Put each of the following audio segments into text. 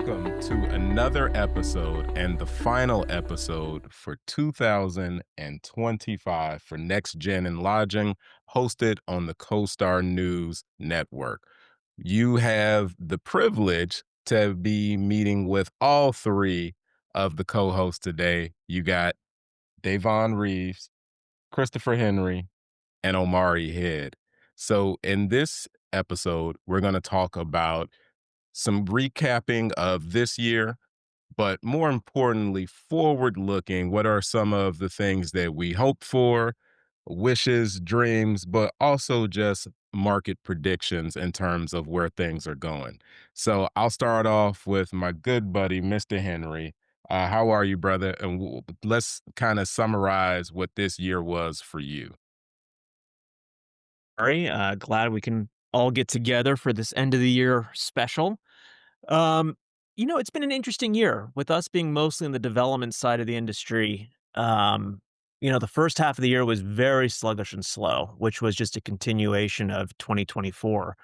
welcome to another episode and the final episode for 2025 for Next Gen and Lodging, hosted on the CoStar News Network. You have the privilege to be meeting with all three of the co hosts today. You got Davonne Reaves, Christopher Henry, and Omari Head. So, in this episode, we're going to talk about some recapping of this year, but more importantly, forward looking. What are some of the things that we hope for, wishes, dreams, but also just market predictions in terms of where things are going? So I'll start off with my good buddy, Mr. Henry. How are you, brother? And let's kind of summarize what this year was for you. Sorry, glad we can all get together for this end of the year special. Um, it's been an interesting year with us being mostly in the development side of the industry. The first half of the year was very sluggish and slow, which was just a continuation of 2024.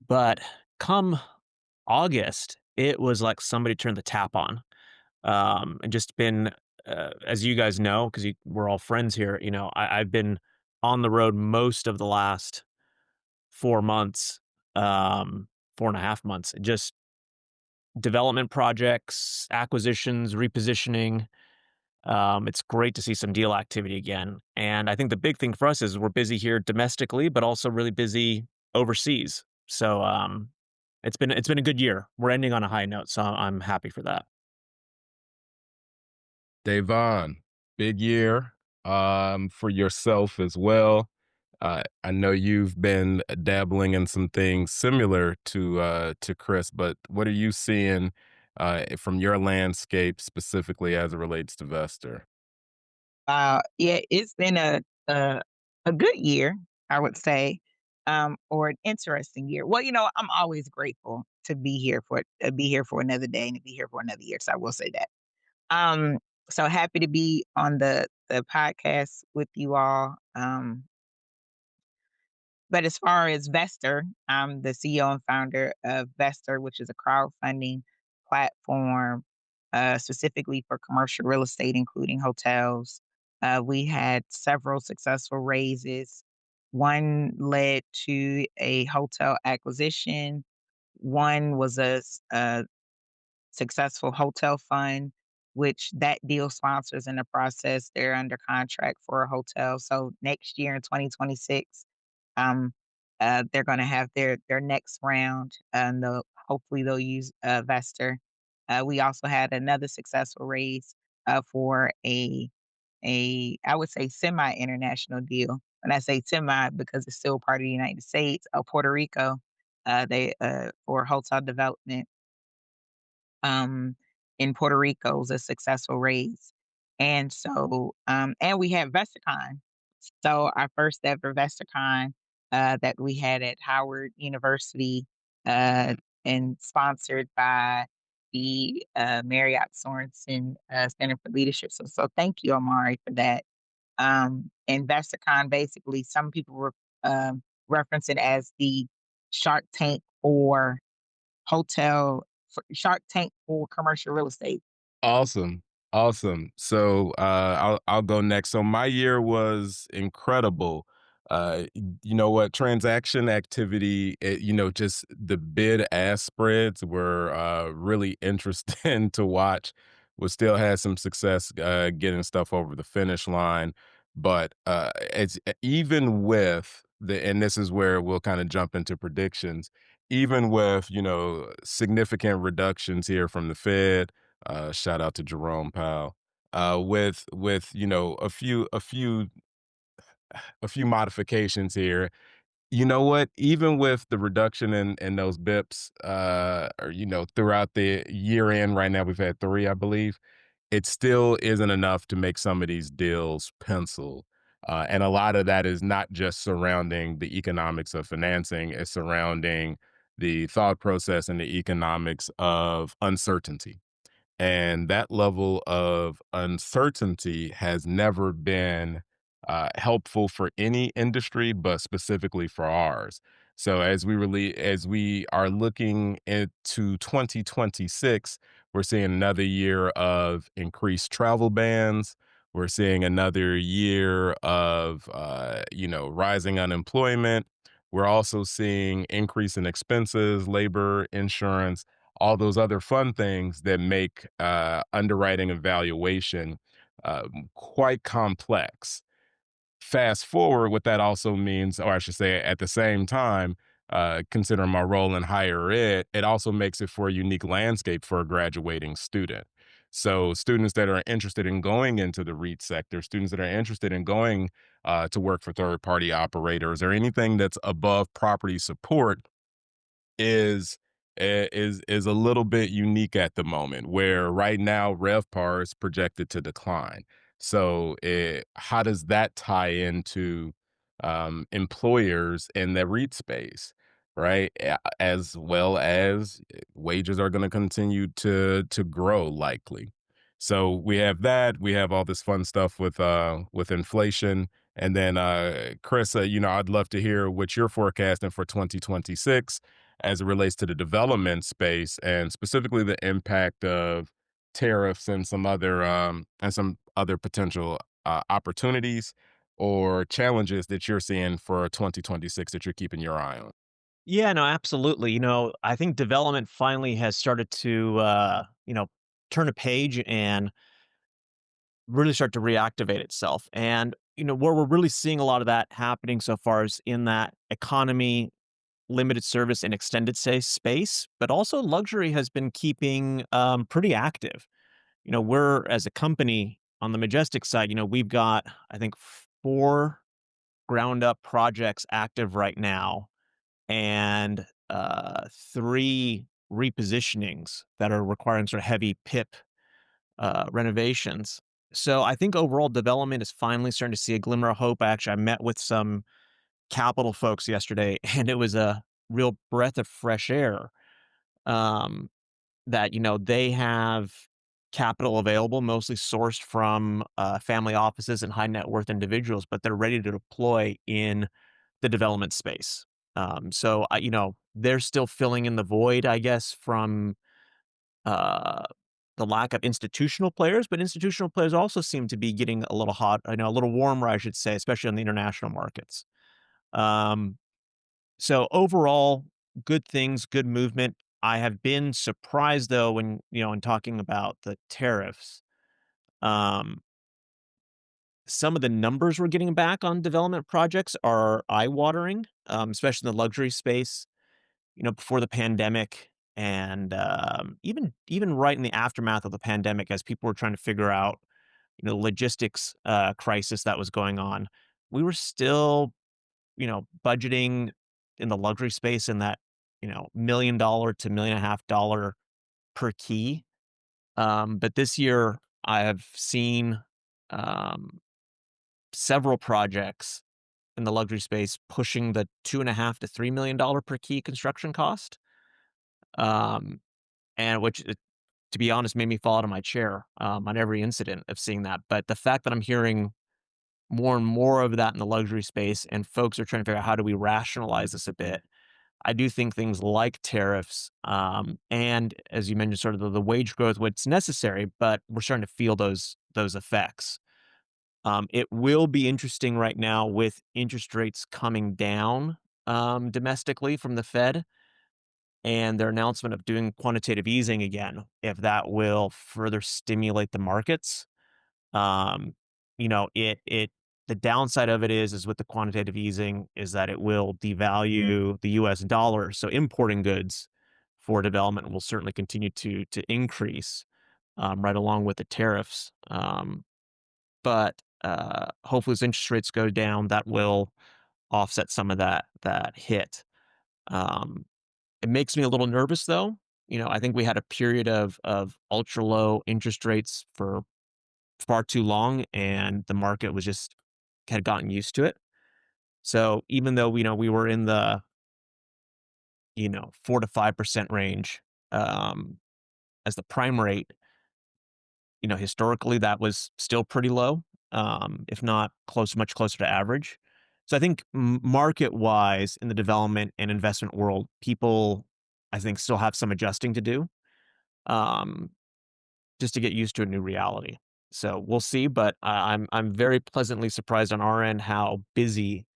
But come August, it was like somebody turned the tap on. And just been, as you guys know, because we're all friends here, I've been on the road most of the last 4 months, 4.5 months, just development projects, acquisitions, repositioning. It's great to see some deal activity again, and I think the big thing for us is we're busy here domestically, but also really busy overseas. So, it's been a good year. We're ending on a high note, so I'm happy for that. Davon, big year for yourself as well. I know you've been dabbling in some things similar to Chris, but what are you seeing from your landscape specifically as it relates to Vester? Yeah, it's been a a good year, I would say, or an interesting year. Well, I'm always grateful to be here for another day and to be here for another year. So I will say that. Um, so happy to be on the podcast with you all. But as far as Vester, I'm the CEO and founder of Vester, which is a crowdfunding platform specifically for commercial real estate, including hotels. We had several successful raises. One led to a hotel acquisition. One was a successful hotel fund, which that deal sponsors in the process. They're under contract for a hotel. So next year in 2026, um, they're going to have their next round, and hopefully they'll use Vester. We also had another successful raise for a I would say semi international deal. When I say semi, because it's still part of the United States, Puerto Rico. They for hotel development um, in Puerto Rico was a successful raise. And we had VestaCon. So our first ever VestaCon that we had at Howard University uh, and sponsored by the Marriott Sorensen Center for Leadership. So thank you, Omari, for that. And VestaCon, basically, some people reference it as the Shark Tank for Shark Tank for commercial real estate. Awesome. Awesome. So I'll go next. So my year was incredible. You know what? Transaction activity, just the bid ask spreads were really interesting to watch. We still had some success getting stuff over the finish line, but it's even with and this is where we'll kind of jump into predictions. Even with significant reductions here from the Fed, shout out to Jerome Powell. With a few modifications here. You know what? Even with the reduction in those bips, or throughout the year end, right now we've had three, I believe. It still isn't enough to make some of these deals pencil. And a lot of that is not just surrounding the economics of financing; it's surrounding the thought process and the economics of uncertainty. And that level of uncertainty has never been helpful for any industry, but specifically for ours. So as we are looking into 2026, we're seeing another year of increased travel bans. We're seeing another year of rising unemployment. We're also seeing increase in expenses, labor, insurance, all those other fun things that make underwriting evaluation quite complex. Fast forward, what that also means, or I should say at the same time, considering my role in higher ed, it also makes it for a unique landscape for a graduating student. So, students that are interested in going into the REIT sector, students that are interested in going to work for third party operators or anything that's above property support is a little bit unique at the moment, where right now RevPAR is projected to decline. So, how does that tie into employers in the REIT space, right? As well as wages are going to continue to grow likely. So we have that. We have all this fun stuff with inflation, and then Chris, I'd love to hear what you're forecasting for 2026 as it relates to the development space and specifically the impact of tariffs and some other potential opportunities or challenges that you're seeing for 2026 that you're keeping your eye on. Yeah, no, absolutely. I think development finally has started to, turn a page and really start to reactivate itself. And, where we're really seeing a lot of that happening so far is in that economy, limited service, and extended stay space, but also luxury has been keeping pretty active. We're as a company on the Majestic side, we've got, I think, four ground up projects active right now and three repositionings that are requiring sort of heavy PIP renovations. So I think overall development is finally starting to see a glimmer of hope. Actually, I met with some capital folks yesterday, and it was a real breath of fresh air. Um, that they have capital available, mostly sourced from family offices and high net worth individuals, but they're ready to deploy in the development space. They're still filling in the void, I guess, from uh, the lack of institutional players, but institutional players also seem to be getting a little hot, a little warmer, I should say, especially on the international markets. Um, so overall, good things, good movement. I have been surprised though when, in talking about the tariffs, um, some of the numbers we're getting back on development projects are eye-watering, especially in the luxury space. Before the pandemic and even right in the aftermath of the pandemic, as people were trying to figure out, logistics crisis that was going on, we were still, budgeting in the luxury space in that, $1 million to $1.5 million per key. But this year I have seen um, several projects in the luxury space pushing the 2.5 to $3 million per key construction cost. Um, and which, to be honest, made me fall out of my chair on every incident of seeing that. But the fact that I'm hearing more and more of that in the luxury space, and folks are trying to figure out how do we rationalize this a bit. I do think things like tariffs, and as you mentioned, sort of the wage growth, what's necessary, but we're starting to feel those effects. It will be interesting right now with interest rates coming down domestically from the Fed and their announcement of doing quantitative easing again, if that will further stimulate the markets. Um, it the downside of it is with the quantitative easing is that it will devalue the US dollar. So importing goods for development will certainly continue to increase right along with the tariffs. But hopefully as interest rates go down, that will offset some of that hit. Um, it makes me a little nervous though. I think we had a period of ultra low interest rates for far too long, and the market was just had gotten used to it. So even though we were in the 4 to 5% range um, as the prime rate, historically that was still pretty low, if not much closer to average. So I think market wise in the development and investment world, people I think still have some adjusting to do. Um, just to get used to a new reality. So we'll see, but I'm very pleasantly surprised on our end how busy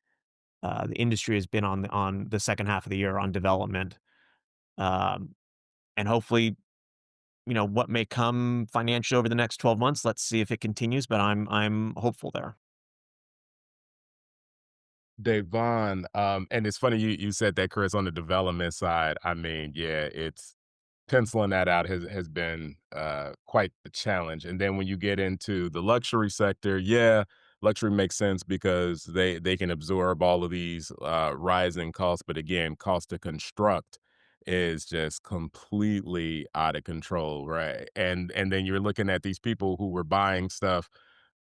the industry has been on the second half of the year on development, um, and hopefully, what may come financially over the next 12 months. Let's see if it continues, but I'm hopeful there. Davonne, and it's funny you said that, Chris, on the development side. I mean, yeah, it's penciling that out has been quite the challenge. And then when you get into the luxury sector, yeah, luxury makes sense because they can absorb all of these rising costs. But again, cost to construct is just completely out of control, right? And then you're looking at these people who were buying stuff,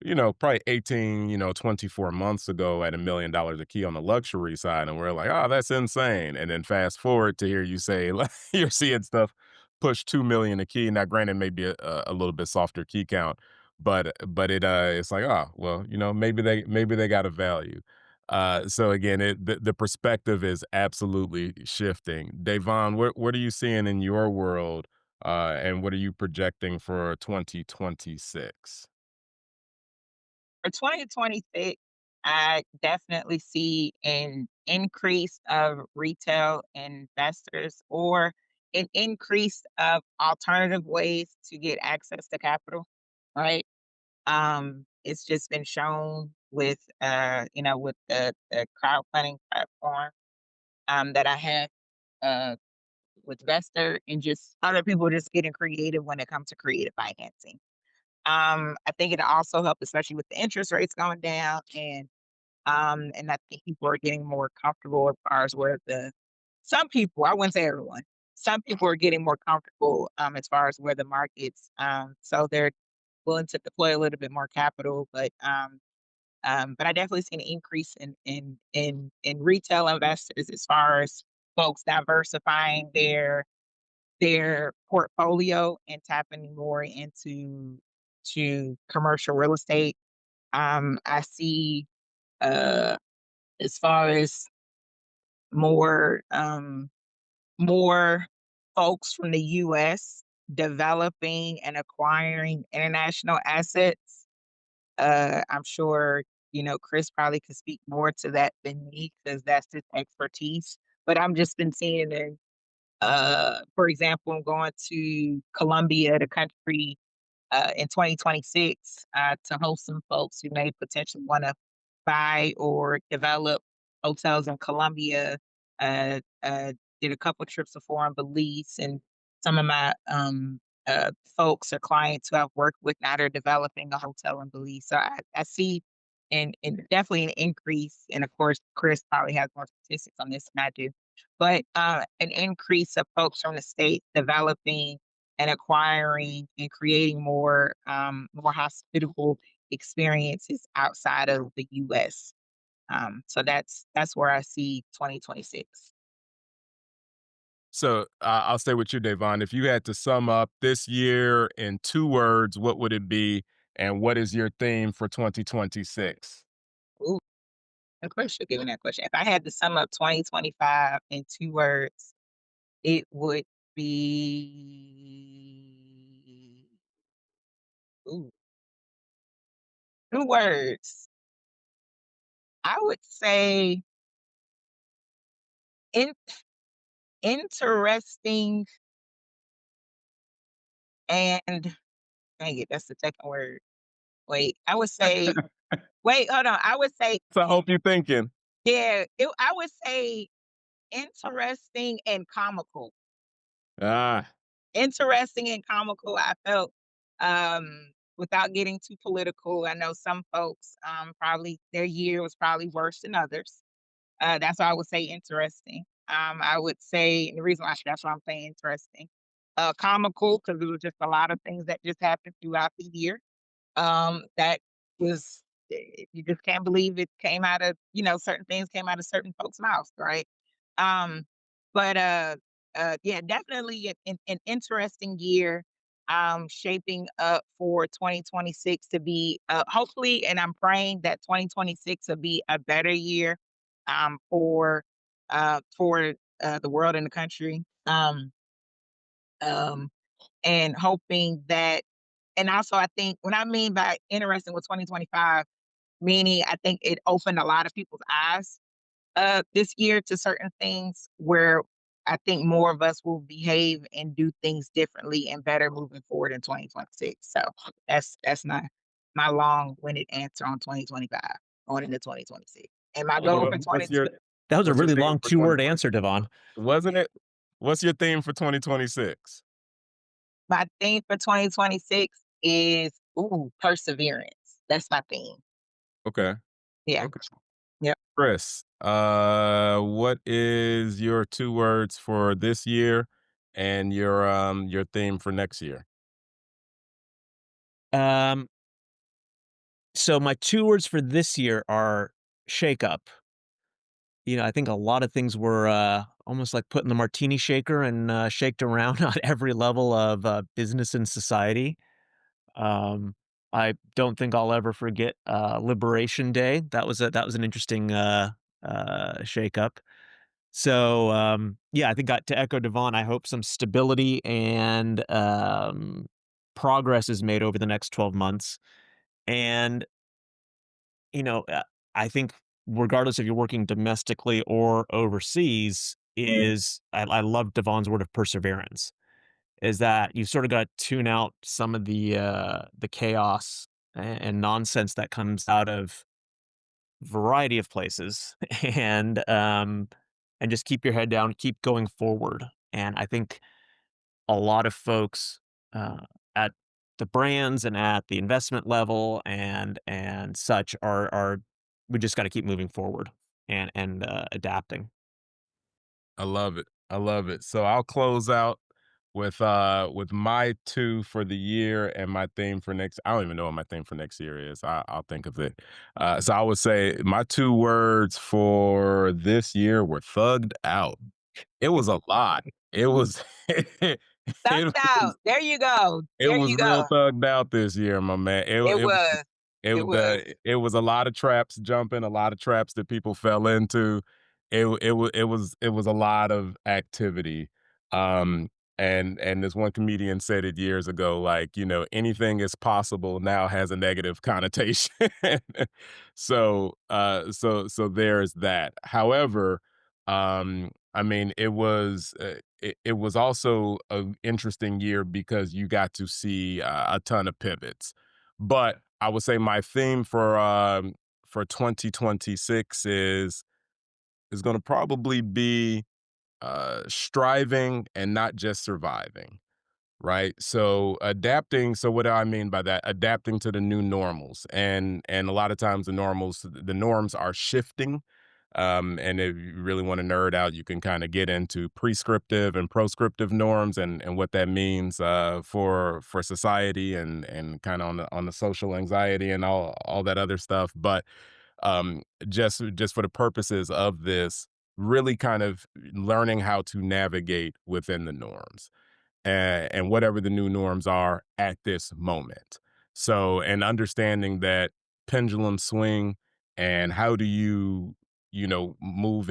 probably 18, 24 months ago at $1 million a key on the luxury side. And we're like, oh, that's insane. And then fast forward to hear you say, like, you're seeing stuff push 2 million a key. Now, granted, maybe a little bit softer key count, but it's like, oh, well, maybe they got a value. So again, the perspective is absolutely shifting. Davon, what are you seeing in your world, and what are you projecting for 2026? For 2026, I definitely see an increase of retail investors or an increase of alternative ways to get access to capital, right? It's just been shown with with the crowdfunding platform that I have uh with Vestor and just other people just getting creative when it comes to creative financing. I think it also helped, especially with the interest rates going down, and I think people are getting more comfortable as far as where the some people, I wouldn't say everyone, some people are getting more comfortable as far as where the markets, so they're willing to deploy a little bit more capital, but I definitely see an increase in retail investors as far as folks diversifying their portfolio and tapping more into to commercial real estate. I see uh as far as more more folks from the US developing and acquiring international assets. I'm sure, Chris probably could speak more to that than me because that's his expertise. But I'm just been seeing it. For example, I'm going to Colombia, the country, in 2026 to host some folks who may potentially want to buy or develop hotels in Colombia. Did a couple trips to foreign Belize, and some of my folks or clients who I've worked with now they're developing a hotel in Belize. So I see and definitely an increase. And of course, Chris probably has more statistics on this than I do, but an increase of folks from the state developing and acquiring and creating more hospitable experiences outside of the US. So that's where I see 2026. So I'll stay with you, Davon. If you had to sum up this year in 2 words, what would it be? And what is your theme for 2026? Ooh, of course you're giving that question. If I had to sum up 2025 in 2 words, it would be ooh, 2 words. I would say in, interesting and dang it, that's the second word. Wait, I would say wait, hold on. I would say So I hope you're thinking. yeah, I would say interesting and comical. Ah, Interesting and comical, I felt, without getting too political. I know some folks, probably their year was probably worse than others. That's why I would say interesting. I would say and the reason why that's why I'm saying interesting. Comical because it was just a lot of things that just happened throughout the year. That was you just can't believe it came out of certain things came out of certain folks' mouths, right? Um, but yeah, definitely an interesting year. shaping up for 2026 to be, hopefully, and I'm praying that 2026 will be a better year for the world and the country. Um, and hoping that, and also I think what I mean by interesting with 2025, meaning I think it opened a lot of people's eyes this year to certain things where I think more of us will behave and do things differently and better moving forward in 2026. So that's my long-winded answer on 2025 going into 2026. And my goal Well, for what's 20, your That was a what's your really theme long for two-word 2020? answer, Devon. Wasn't it? What's your theme for 2026? my theme for 2026 is perseverance. That's my theme. Okay. Yeah. Okay. Yep. Chris, what is your 2 words for this year and your theme for next year? Um, so my 2 words for this year are shake up. I think a lot of things were, almost like put in the martini shaker and, shaked around on every level of, business and society. Um, I don't think I'll ever forget, Liberation Day. That was an interesting, shakeup. So, yeah, I think, to echo Devon, I hope some stability and, progress is made over the next 12 months. And, you know, uh, I think regardless if you're working domestically or overseas, I love Devon's word of perseverance. Is that you sort of got to tune out some of the chaos and nonsense that comes out of variety of places, and just keep your head down, keep going forward. And I think a lot of folks at the brands and at the investment level and such are we just got to keep moving forward and adapting. I love it. I love it. So I'll close out with my 2 for the year and my theme for next. I don't even know what my theme for next year is. I'll think of it. So I would say my 2 words for this year were thugged out. It was a lot. It was it Thugged was out. There you go. it There was you real go. thugged out this year, my man. It was. It was. It was a lot of traps jumping, a lot of traps that people fell into. It was a lot of activity. Um, and this one comedian said it years ago, like, anything is possible now has a negative connotation. So there's that. However, I mean, it was also an interesting year because you got to see a ton of pivots. But I would say my theme for 2026 is going to probably be striving and not just surviving. Right. So adapting. So what do I mean by that? Adapting to the new normals, and a lot of times the norms are shifting. And if you really want to nerd out, you can kind of get into prescriptive and proscriptive norms and what that means for society and kind of on the social anxiety and all that other stuff. But just for the purposes of this, really kind of learning how to navigate within the norms and whatever the new norms are at this moment. So, and understanding that pendulum swing and how do you move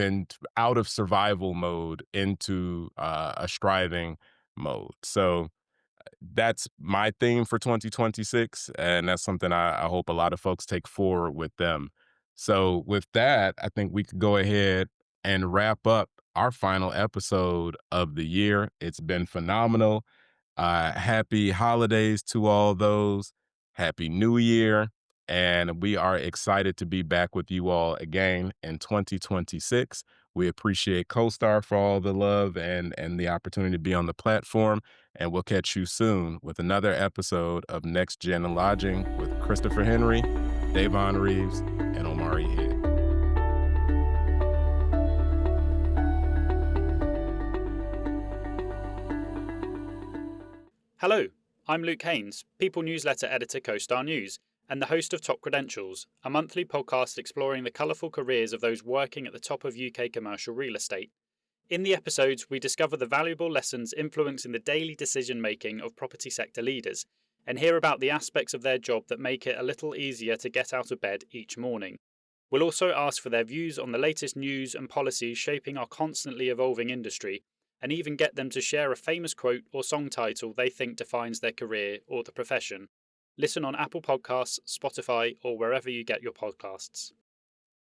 out of survival mode into a striving mode. So, that's my theme for 2026, and that's something I hope a lot of folks take forward with them. So, with that, I think we could go ahead and wrap up our final episode of the year. It's been phenomenal. Happy holidays to all those. Happy New Year. And we are excited to be back with you all again in 2026. We appreciate CoStar for all the love and the opportunity to be on the platform. And we'll catch you soon with another episode of Next Gen and Lodging with Christopher Henry, Davonne Reaves, and Omari Head. Hello, I'm Luke Haynes, People Newsletter Editor, CoStar News, and the host of Top Credentials, a monthly podcast exploring the colourful careers of those working at the top of UK commercial real estate. In the episodes, we discover the valuable lessons influencing the daily decision making of property sector leaders and hear about the aspects of their job that make it a little easier to get out of bed each morning. We'll also ask for their views on the latest news and policies shaping our constantly evolving industry, and even get them to share a famous quote or song title they think defines their career or the profession. Listen on Apple Podcasts, Spotify, or wherever you get your podcasts.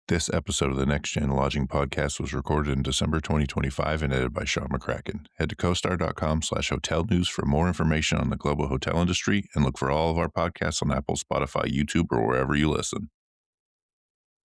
This episode of the Next Gen Lodging Podcast was recorded in December 2025 and edited by Sean McCracken. Head to costar.com/hotel news for more information on the global hotel industry and look for all of our podcasts on Apple, Spotify, YouTube, or wherever you listen.